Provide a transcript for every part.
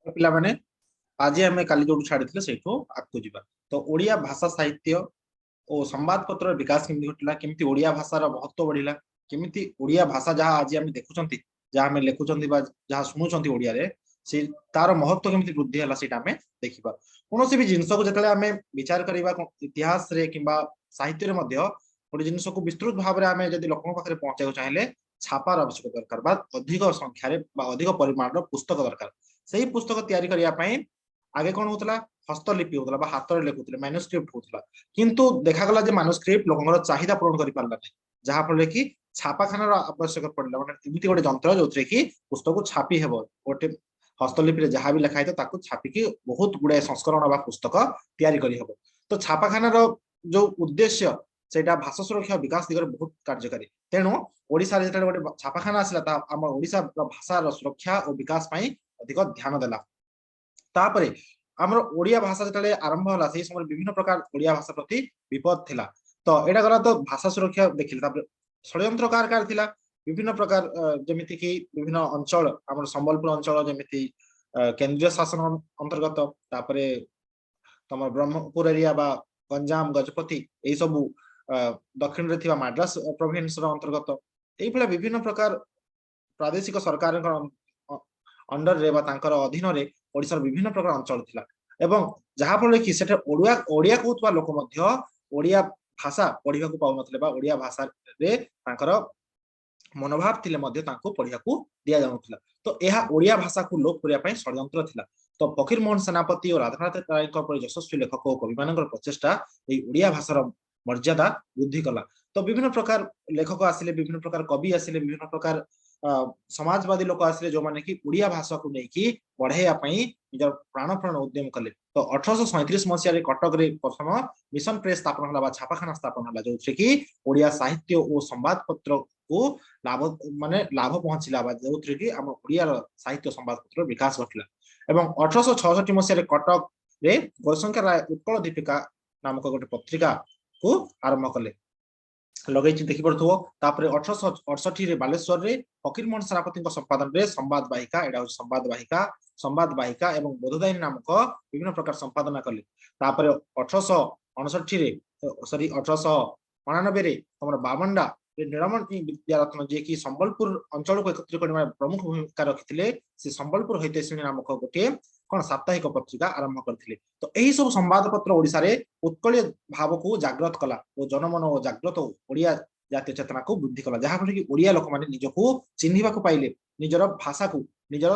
पिला माने आज आम काली जो छाड़ी से आगू जा तो ओडिया भाषा साहित्य और संवाद पत्र विकास केमती घटला केमती ओडिया भाषार महत्व बढ़िला केमती ओडिया भाषा जहाँ आज आम देखुं जहाँ आम लिखुं जहाँ शुणुंट ओडिया रे से तार महत्व केमती वृद्धि है सीटा आम देखा कौन भी जिनस को जो आम विचार करवा इतिहास रे किंबा साहित्य रे मध्य गोटे जिनस को विस्तृत भाव में आम जब लोक पाखे पहुंचा चाहिए छापार आवश्यक दरकार बा अधिक संख्यार अधिक परिमाण पुस्तक दरकार से पुस्तक तैयारी करने आगे कौन होता हस्तलिपि होता हाथ में लिखुले मैन्युस्क्रिप्ट होता किंतु देखागला जे मैन्युस्क्रिप्ट लोक चाहिदा पूरण कर पारा नहीं जहाँफल कि छापाखानार आवश्यक पड़ा मैंने एमती गोटे जंत्र जो कि पुस्तक को छापी हे गोटे हस्तलिपि जहाँ भी लिखाई छापिकी बहुत गुड़ाए संस्करण बा पुस्तक तैयारी करहब तो छापाखानार जो उद्देश्य सेटा भाषा सुरक्षा विकास दिगरे बहुत कार्यकारी तेणु ओडिशा रे गोटे छापाखाना आसला आम ओडिशा भाषार सुरक्षा और विकास अधिक ध्यान देला तापरे आमर ओडिया भाषा जो आरंभ होला से समय विभिन्न प्रकार ओडिया भाषा प्रति विपद थिला तो एटा गला तो भाषा सुरक्षा देखिले षड्यंत्र कार थिला विभिन्न प्रकार जमिति कि विभिन्न अंचल आमर संबलपुर अंचल जमिति केंद्रीय शासन अंतर्गत तापरे तम ब्रह्मपुर एरिया बा गंजाम गजपति यही सब दक्षिण रे थिबा मद्रास प्रोविंस अंतर्गत यही विभिन्न प्रकार प्रादेशिक सरकार अंडर रे बा तांकर अधीन रे ओडिसा विभिन्न प्रकार अंचल थिला एवं जहाँ फल कि सेटा ओडिया ओडिया कहउतबा लोक मध्य ओडिया भाषा पढ़िबा को पाउ नथले बा ओडिया भाषा रे तांकर मनोभाव थिले मध्य तांको पढ़िया को दिया जाउथला तो यह ओडिया भाषा को लोप करिया पय षड्यंत्र थिला तो फकीर मोहन सेनापति और राधानाथ राय पर यशस्वी लेखक और कवि मानकर प्रचेष्टा ये ओडिया भाषार मर्यादा वृद्धि कला तो विभिन्न प्रकार लेखक आसिले विभिन्न प्रकार कवि आसिले विभिन्न प्रकार समाजवादी लोक आसिले जो माने कि ओडिया भाषा को लेकिन बढ़ाइया निजर प्राणप्राण उद्यम कले तो 1837 मसीह कटक रे प्रथम मिशन प्रेस स्थापन होला छापाखाना स्थापन होला जो कि ओडिया साहित्य और संवाद पत्र को लाभ माने लाभ पहुंचला जो कि आम ओडिया साहित्य संवाद पत्र विकास घटला एवं 1866 मसीह कटक रे गौरशंकर राय उत्कल दीपिका नामक गोटे पत्रिका को आरंभ कले लगे देखी पड़ो तापर 1868 बालेश्वर रे फकीर मोहन सेनापति संपादन रे संवाद वाहिका एटा संवाद वाहिका एवं बोधदायिनी नामक विभिन्न प्रकार संपादना कले तापर 1859 रे सॉरी 1899 रे हमर बामंडा नीलमणि विद्यारत्न जे कि संबलपुर अंचल को एकत्रित करने प्रमुख भूमिका रखिथिले से संबलपुर हितैषिणी नामक गोटे कौन साप्ताहिक पत्रिका आरंभ करथिले तो यही सब संवाद पत्र ओडिसा रे उत्कलीय भाव को जागृत कला और जनमन और जागृत ओडिया जातीय चेतना को वृद्धि कला जहाँ फल कि ओडिया लोक माने निजको चिन्हिबा को पाइले निजर भाषा को निजर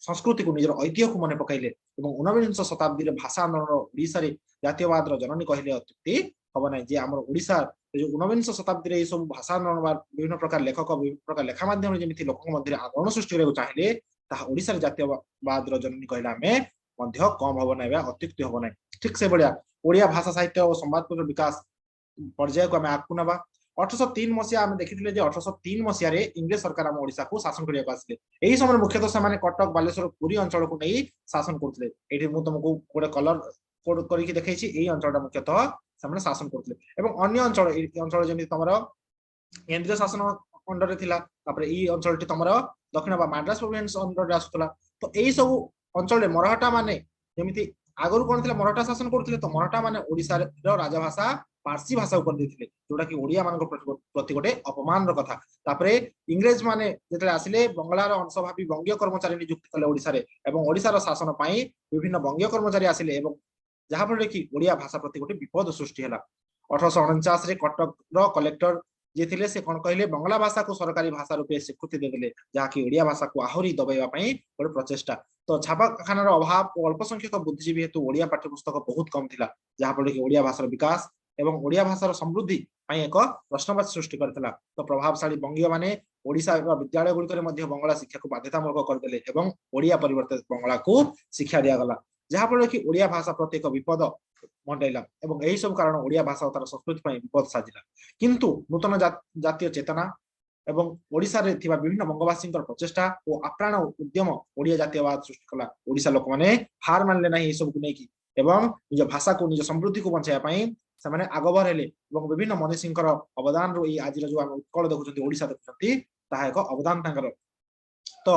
संस्कृति को निजर ऐतिह्य को मन पकाइले एवं 19 शताब्दी रे भाषा आंदोलन ओडिसा रे जातीयवाद जननी कहले अत्युक्ति हम ना जे आम ओडिसा जो 19 शताब्दी रे सब भाषा आंदोलन विभिन्न प्रकार लेखक विभिन्न प्रकार लेखा माध्यम जमी लोक मध्य आंदोलन सृष्टि करने चाहिए ओडिसा जातीयवाद जननी कहला आम कम हम ना अत्युक्ति हम ना ठीक से भाया ओडिया भाषा साहित्य और संवाद पत्र विकास पर्याय को आम आगू ना 1803 मसीहा आम देखी 1803 मसीह इंग्रेज सरकार आम ओडिशा को शासन करने आसिले यही समय मुख्यतः से कटक बालेश्वर पुरी अंचल को नहीं शासन करते ये तुमको गोटे कलर कोड करके देखी यही अंचल मुख्यतः से शासन करते अन्य अंचल अंचल जमी तुम केंद्रीय शासन अंडर थिला अंचल तुम दक्षिण मद्रास प्रोविंस अंडर आसूला तो यही सब अंचल मराठा माने जमी आगु कौन थी मराठा शासन करते तो मराठा माने ओडिशा राजभाषा पारसी भाषा ऊपर देथिले जोटा कि ओडिया मान प्रति गोटे अपमान कथा तापरे इंग्रेज माने जेते आसिले बंगलार अंश भावी बंगीय कर्मचारी नियुक्त कले ओडिशा रे एवं ओडिशार शासन पाई विभिन्न बंगीय कर्मचारी आसिले एवं जहाँ फल कि ओडिया भाषा प्रति गोटे विपद सृष्टि है 1849 रे कटक रो कलेक्टर जे थिले से कोन कहले बंगला भाषा को सरकारी भाषा रूपे स्वीकृति देदेले जहाँकि ओडिया भाषा को आहुरी दबाइबा पई गोटे प्रचेष्टा तो छापाखानार अभाव और अल्प संख्यक बुद्धिजीवी हेतु ओडिया पाठ्यपुस्तक बहुत कम थिला जहाँ फल कि ओडिया भाषार विकास एवं ओडिया भाषार समृद्धि एक प्रश्नवाची सृष्टि करथिला तो प्रभावशाली बंगीय माने ओडिशा विद्यालय गुड़िक बंगला शिक्षा को बाध्यतामूलक करदेले एवं ओडिया परिवर्ते बंगला को शिक्षा दियागला जहाँ फल कि ओडिया भाषा प्रति एक विपद मंडाइला एवं यही सब कारण ओडिया भाषा और तार संस्कृति विपद साजिला किंतु नूतन जातीय चेतना एवं ओडिशा रे थिबा विभिन्न बंगवासी प्रचेष्टा और आप्राण उद्यम ओडिया जातीयवाद सृष्टि कला ओडिशा लोक माने हार मानले नहीं ये सब को नहीं एवं निज भाषा को निज समृद्धि को बचाई से आगभर हेले विभिन्न मनीषी अवदान रू आज जो आम उत्कल देखुं ओडिशा देखुं एक अवदान तो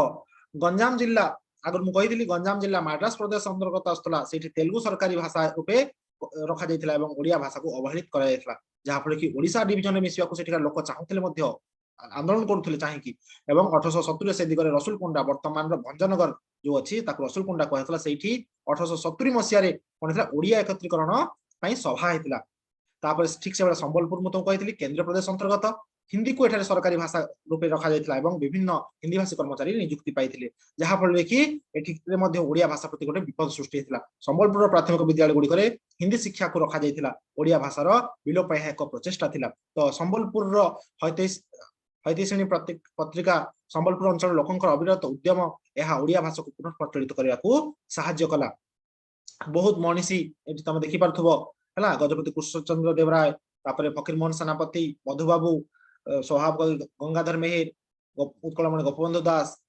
गंजाम जिला आगर मुझे गंजाम जिला मद्रास प्रदेश अंतर्गत आसला से तेलुगु सरकारी भाषा रूपे रखा जाइथिला एवं ओडिया भाषा को अवहेलित करा जाइथिला जहा फल कि ओडिशा डिविजन में मिसवा को सेठिका लोक चाहुथिले मध्य आंदोलन करुथिले चाहिकी एवं 1870 से दिगरे रसुलकुंडा वर्तमान भंजनगर जो अच्छी रसुलकुंडा कहला सेठी 1870 मसीह रे कोनथिला ओडिया एकत्रीकरण पई सभा हेतिला तापर ठीक से संबलपुर मु तो कहली केंद्र प्रदेश अंतर्गत हिंदी को एठारे सरकारी भाषा रूपे रखा जाइथिला एवं विभिन्न हिंदी भाषी कर्मचारी नियुक्ति पाइथिले जहा फल कि एठिरे मध्य ओडिया भाषा प्रति गोटे विपद सृष्टि हेतिला संबलपुर प्राथमिक विद्यालय गुडी करे हिंदी शिक्षा को रखा जाइथिला ओडिया भाषार विलोप पाई एक प्रचेष्टा थिला तो संबलपुर रो 35 श्रेणी पत्रिका संबलपुर अंचल लोकंकर अविरत उद्यम यह ओडिया भाषा को पुनः प्रचलित करने को साहाय्य कला बहुत मनीषी एठी तमे देखि पारथबो हला गजपति कृष्णचंद्र देवराय तापरे फकीरमोहन सेनापति मधुबाबू स्वभाव गंगाधर मेहेर उत्कलमणि गोपबंधु दास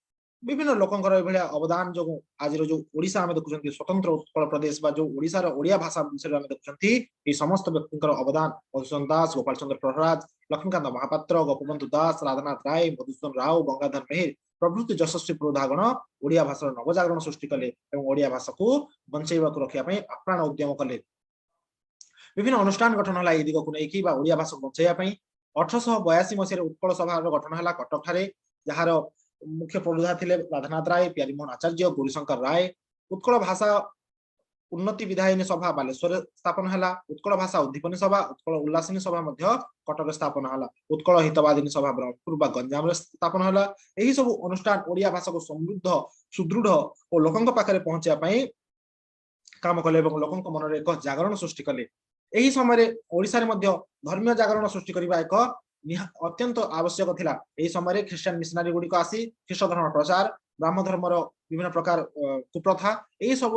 विभिन्न लोकंकर एभलिया अवदान जो आज जो ओडिशा आमे देखुछंती स्वतंत्र उत्कल प्रदेश बा जो ओडिशा रो ओडिया भाषा विषय आमे देखुछंती ए समस्त व्यक्तिंकर अवदान मधुसूदन दास गोपाल चंद्र प्रहराज लक्ष्मीकांत महापात्र गोपबंधु दास राधानाथ राय मधुसूदन राव गंगाधर मेहेर प्रभृति यशस्वी पुरोधागण ओडिया भाषार नवजागरण सृष्टि कले एवं ओडिया भाषा को बंचैबा को रखिया पई अप्राण उद्यम कले विभिन्न अनुष्ठान गठन हला ए दिग को नै कि बा ओडिया भाषा बंचैया पई 1882 मसीह उत्कल सभा गठन हला कटक ठारे जहार मुख्य पुरोधा थिले राधानाथ राय प्यारीमोहन आचार्य गौरीशंकर राय उत्कल भाषा उन्नति विधायिनी सभा बालेश्वर स्थापन हला उत्कल भाषा उद्दीपनी सभा उत्कल उल्लासिनी सभा मध्य कटक स्थापन हला उत्कल हितवादिनी सभा ब्रह्मपुर बा गंजाम स्थापन हला एही सब अनुष्ठान ओडिया भाषा को समृद्ध सुदृढ़ और लोकंक पाखरे पहुंचा पई काम कले एवं लोकंक मन रे एक जागरण सृष्टि कले एही समय ओडिशा रे मध्य धर्मीय जागरण सृष्टि करबा एक अत्यंत आवश्यक थिला एही समय ख्रिस्टियन मिशनरी गुडी को आसी ख्रीष्ट धर्म प्रचार ब्राह्म धर्मर विभिन्न प्रकार कुप्रथा एही सब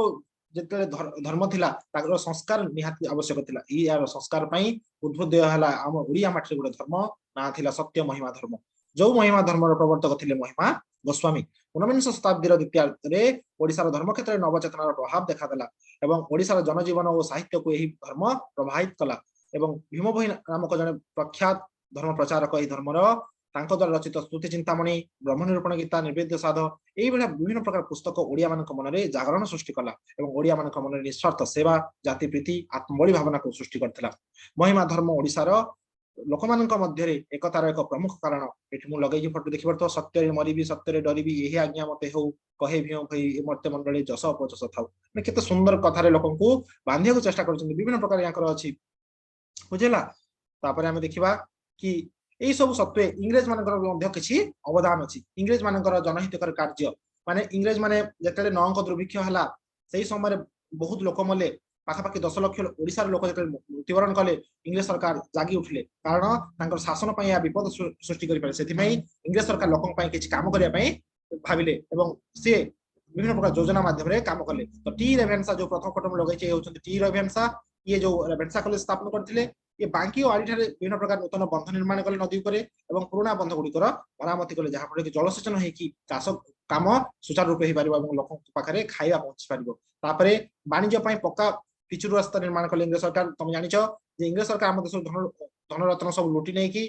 जेते धर्म थिला ताकर संस्कार निहाती आवश्यक थिला ई यार संस्कार पई उद्बोधय हला हम ओडिया माटी गुडे धर्म ना थिला सत्य महिमा धर्म जो महिमा धर्मर प्रवर्तक थिले महिमा गोस्वामी 19 शताब्दी द्वितीयार्ध रे ओडिशार धर्म क्षेत्र में नवचेतनार प्रभाव देखादेला एवं ओडिशार जनजीवन और साहित्य को यही धर्म प्रभावित कला एवं भीम भोई नामक जने प्रख्यात धर्म प्रचारक यही धर्मर तांको द्वारा रचित स्तुति चिंतामणि ब्रह्म निरूपण गीता निर्वेद्य साध एही भलिया विभिन्न प्रकार पुस्तक ओडिया मानक मन रे जागरण सृष्टि कला एवं ओडिया मानक मन रे निस्वार्थ सेवा जाति प्रीति आत्मबळी भावना को सृष्टि करथिला महिमा धर्म ओडिशार लोकमानक मध्य एकतार एक प्रमुख कारण एठी मु लगेई फोटो देखि परतो सत्य रे मरिबी सत्य रे डरिबी एही आज्ञा मते हो कहे भीम भई मर्त्य मंडली जस अपजस थाउ ने केते सुंदर कथा रे लोकन को बांधिया को चेष्टा करछन विभिन्न प्रकार यांकर अछि बुझेला तापरे हमें देखिबा कि एही सब सत्वे इंग्रेज मानकर मध्य किछि अवदान अछि इंग्रेज मानकर जनहितकर कार्य माने इंग्रेज माने जतले नौंक दुर्भिक्ष हला सेही समय बहुत लोक मले पाखापाखि 10 लाख ओडिशा लोक मृत्युवरण कले इंग्लिश सरकार जागी उठले कारण शासन विपद सृष्टि इंग्लिश सरकार लोक काम करने भाविले सी विभिन्न प्रकार योजना माध्यम काम कले तो टी रेभेन्सा जो प्रथम फोटो में लगे टी रेभेन्सा ये जो रेभेन्सा कॉलेज स्थापन करते ये बांकी और आड़ी विभिन्न प्रकार नूतन बंध निर्माण कले नदी पर पुराना बंध गुड़िकर मरामती कले जहाँ फल जलसेचन होगी चाष काम सुचारू रूप हो पार लोक पाखे खाଇବା पहुंची पार वाणिज्य पक्का पिचु रास्ता निर्माण कले इंग्रेज सरकार तुम जान इंग्रेज सरकार आम देश धनरत्न सब लुटी नहीं कि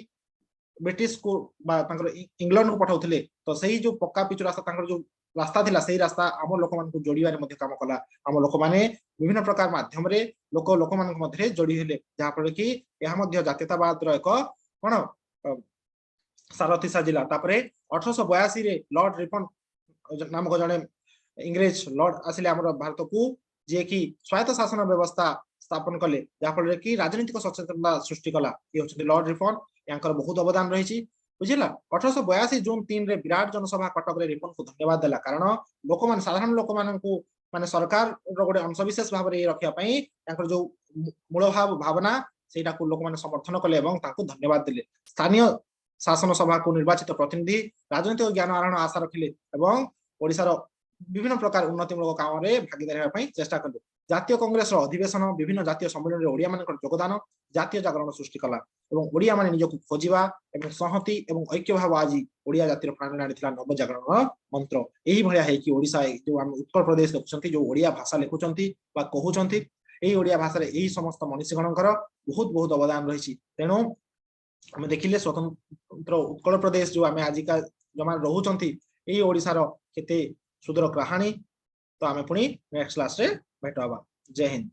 ब्रिटिश को इंग्लैंड को पठाउथिले तो सही जो पक्का पिचु रास्ता जो रास्ता थिला सही रास्ता आम लोक मान जोड़िबारे मध्य काम कला आम लोक माने विभिन्न प्रकार माध्यम रे लोक मान मध्य जोड़ी हेले जहाँ फल कि यह मध्य जातीयतावाद रो एक कोन सारथी साजिला तापरे 1882 रे लॉर्ड रिपन नामक जने इंग्रेज लॉर्ड आसिले हमर भारत को जे कि स्वायत्त शासन व्यवस्था स्थापन कले जहाँ फल कि राजनीतिक सचेतनता सृष्टि कला ये होचंती लॉर्ड रिपन यांकर बहुत अवदान रही बुझिला 1882 जून 3 रे विराट जनसभा कटक रे रिपन को धन्यवाद देला कारण लोक मान साधारण लोक मान को माने सरकार रो गोटे अंशविशेष भाव रे रखिया पई यांकर जो मूल भाव भावना सेटा को लोक मान समर्थन कले एवं तांको धन्यवाद दिले स्थानीय शासन सभा को निर्वाचित प्रतिनिधि राजनीतिक ज्ञान आरोहण आशा रखिले एवं ओडिसा विभिन्न प्रकार उन्नतिमूलक काम में भागीदारी होगा चेष्टा कले जातीय कांग्रेस अधिवेशन विभिन्न जातीय सम्मेलन में ओडिया मान योगदान जातीय जागरण सृष्टि कला एवं ओडिया मान निजक खोजा एवं संहति एवं ऐक्य भाव आज ओडिया जातिर प्राण आनी नव जागरण मंत्र यही भाया है कि ओडिशा जो आम उत्तर प्रदेश देखुं जो ओडिया भाषा लिखुंट कहते यही ओडिया भाषा यही समस्त मनीषीगणकर बहुत बहुत अवदान रही तेणु आम देखिले स्वतंत्र उत्कल प्रदेश जो आम आजिका जमा रोचंती यही ओडिशार केते सुदूर कहानी। तो आम पुणी नेक्स्ट क्लास रे भेट हवा। जय हिंद।